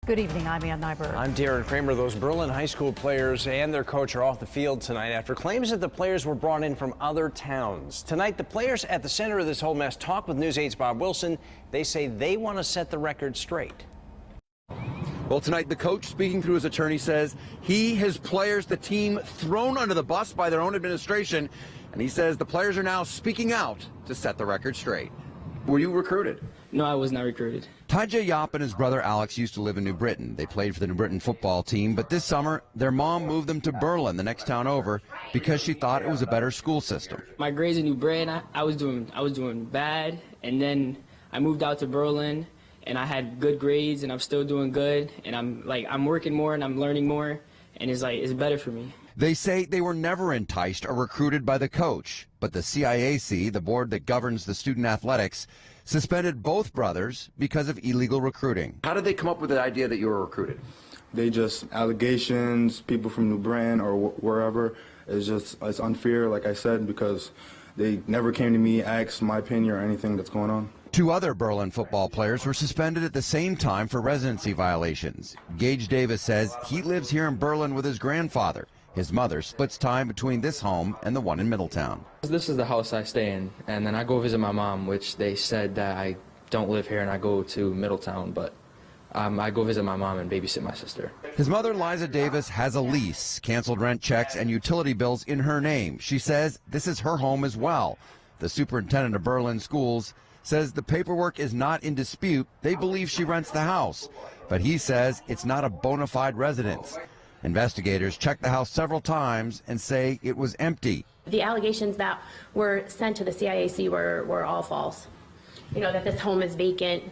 Good evening, I'm Ann Nyberg. I'm Darren Kramer. Those Berlin High School players and their coach are off the field tonight after claims that the players were brought in from other towns. Tonight, the players at the center of this whole mess talk with News 8's Bob Wilson. They say they want to set the record straight. Well, tonight, the coach, speaking through his attorney, says he, his players, the team thrown under the bus by their own administration, and he says the players are now speaking out to set the record straight. Were you recruited? No, I was not recruited. Tajay Yop and his brother Alex used to live in New Britain. They played for the New Britain football team, but this summer, their mom moved them to Berlin, the next town over, because she thought it was a better school system. My grades in New Britain, I was doing bad, and then I moved out to Berlin, and I had good grades, and I'm still doing good, and I'm working more and I'm learning more, and it's better for me. They say they were never enticed or recruited by the coach, but the CIAC, the board that governs the student athletics, suspended both brothers because of illegal recruiting. How did they come up with the idea that you were recruited? They just allegations, people from New Britain or wherever. It's unfair, like I said, because they never came to me, asked my opinion or anything that's going on. Two other Berlin football players were suspended at the same time for residency violations. Gage Davis says he lives here in Berlin with his grandfather. His mother splits time between this home and the one in Middletown. This is the house I stay in, and then I go visit my mom, which they said that I don't live here and I go to Middletown, but I go visit my mom and babysit my sister. His mother, Liza Davis, has a lease, canceled rent checks, and utility bills in her name. She says this is her home as well. The superintendent of Berlin schools says the paperwork is not in dispute. They believe she rents the house, but he says it's not a bona fide residence. Investigators checked the house several times and say it was empty. The allegations that were sent to the CIAC were all false. You know, that this home is vacant.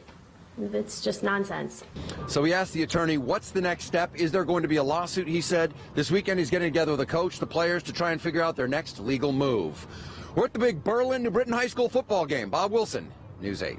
It's just nonsense. So we asked the attorney, what's the next step? Is there going to be a lawsuit? He said this weekend he's getting together with the coach, the players, to try and figure out their next legal move. We're at the big Berlin New Britain High School football game. Bob Wilson, News 8.